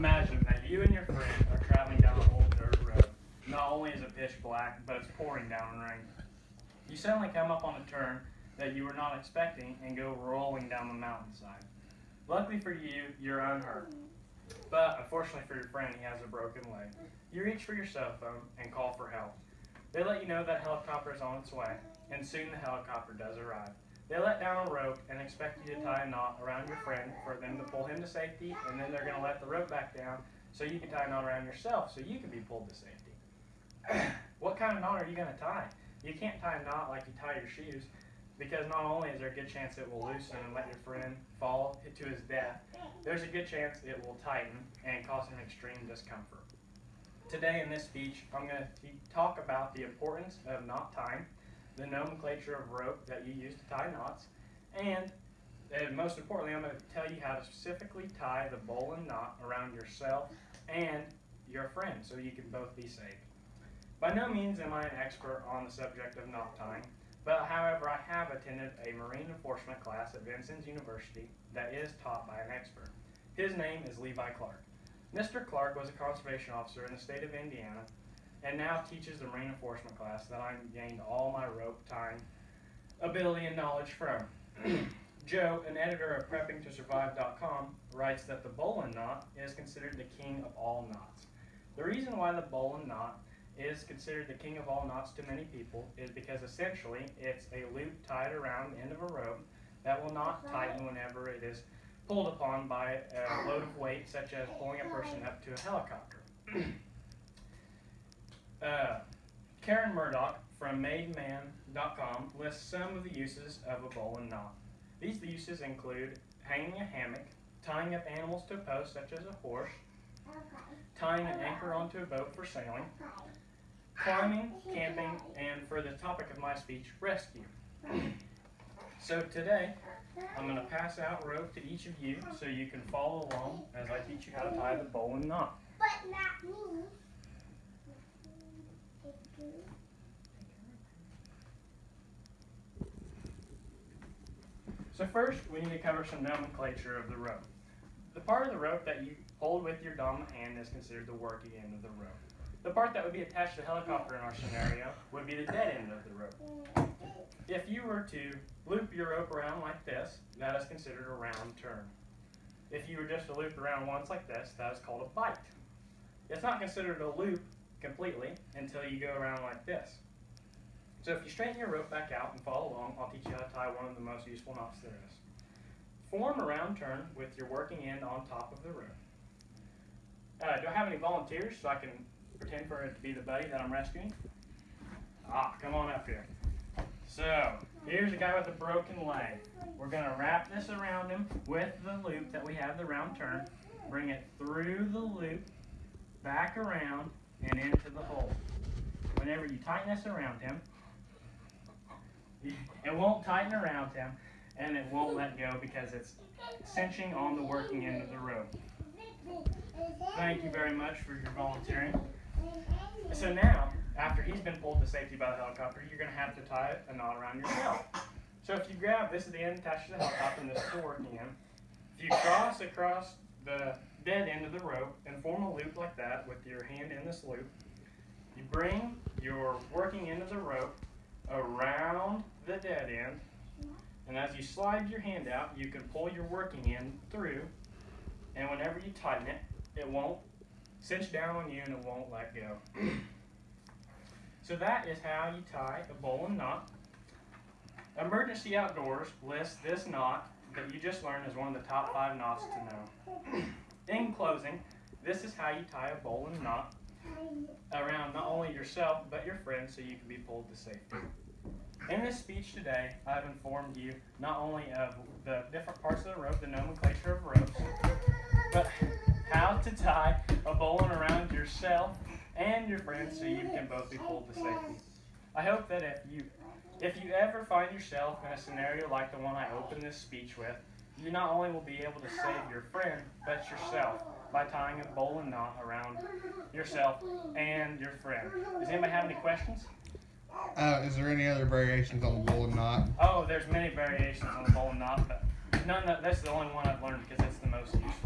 Imagine that you and your friend are traveling down an old dirt road. Not only is it pitch black, but it's pouring down rain. You suddenly come up on a turn that you were not expecting and go rolling down the mountainside. Luckily for you, you're unhurt. But unfortunately for your friend, he has a broken leg. You reach for your cell phone and call for help. They let you know that a helicopter is on its way, and soon the helicopter does arrive. They let down a rope and expect you to tie a knot around your friend for them to pull him to safety, and then they're going to let the rope back down so you can tie a knot around yourself so you can be pulled to safety. What kind of knot are you going to tie? You can't tie a knot like you tie your shoes, because not only is there a good chance it will loosen and let your friend fall to his death, there's a good chance it will tighten and cause him extreme discomfort. Today in this speech, I'm going to talk about the importance of knot tying, the nomenclature of rope that you use to tie knots, and most importantly, I'm going to tell you how to specifically tie the bowline knot around yourself and your friend so you can both be safe. By no means am I an expert on the subject of knot tying, but however, I have attended a marine enforcement class at Vincennes University that is taught by an expert. His name is Levi Clark. Mr. Clark was a conservation officer in the state of Indiana and now teaches the marine enforcement class that I gained all my rope tying ability and knowledge from. Joe, an editor of preppingtosurvive.com, writes that the bowline knot is considered the king of all knots. The reason why the bowline knot is considered the king of all knots to many people is because essentially it's a loop tied around the end of a rope that will not tighten whenever it is pulled upon by a load of weight, such as pulling a person up to a helicopter. Karen Murdoch from MadeMan.com lists some of the uses of a bowline knot. These uses include hanging a hammock, tying up animals to a post such as a horse, tying an anchor onto a boat for sailing, climbing, camping, and for the topic of my speech, rescue. So today, I'm going to pass out rope to each of you so you can follow along as I teach you how to tie the bowline knot. But not me. So first, we need to cover some nomenclature of the rope. The part of the rope that you hold with your dominant hand is considered the working end of the rope. The part that would be attached to the helicopter in our scenario would be the dead end of the rope. If you were to loop your rope around like this, that is considered a round turn. If you were just to loop around once like this, that is called a bite. It's not considered a loop completely until you go around like this. So if you straighten your rope back out and follow along, I'll teach you how to tie one of the most useful knots there is. Form a round turn with your working end on top of the rope. Do I have any volunteers so I can pretend for it to be the buddy that I'm rescuing? Come on up here. So, here's a guy with a broken leg. We're going to wrap this around him with the loop that we have the round turn, bring it through the loop, back around, and into the hole. Whenever you tighten this around him, it won't tighten around him, and it won't let go because it's cinching on the working end of the rope. Thank you very much for your volunteering. So now, after he's been pulled to safety by the helicopter, you're going to have to tie a knot around yourself. So if you grab, this is the end attached to the helicopter and this is the working end. If you cross across the dead end of the rope and form a loop like that with your hand in this loop, you bring your working end of the rope around the dead end, and as you slide your hand out, you can pull your working end through, and whenever you tighten it, it won't cinch down on you and it won't let go. So that is how you tie a bowline knot. Emergency Outdoors lists this knot that you just learned as one of the top 5 knots to know. In closing, this is how you tie a bowline knot around not only yourself but your friends so you can be pulled to safety. In this speech today, I've informed you not only of the different parts of the rope, the nomenclature of ropes, but how to tie a bowline around yourself and your friends so you can both be pulled to safety. I hope that if you ever find yourself in a scenario like the one I opened this speech with, you not only will be able to save your friend, but yourself by tying a bowline knot around yourself and your friend. Does anybody have any questions? Is there any other variations on the bowline knot? Oh, there's many variations on the bowline knot, but that's the only one I've learned because it's the most useful.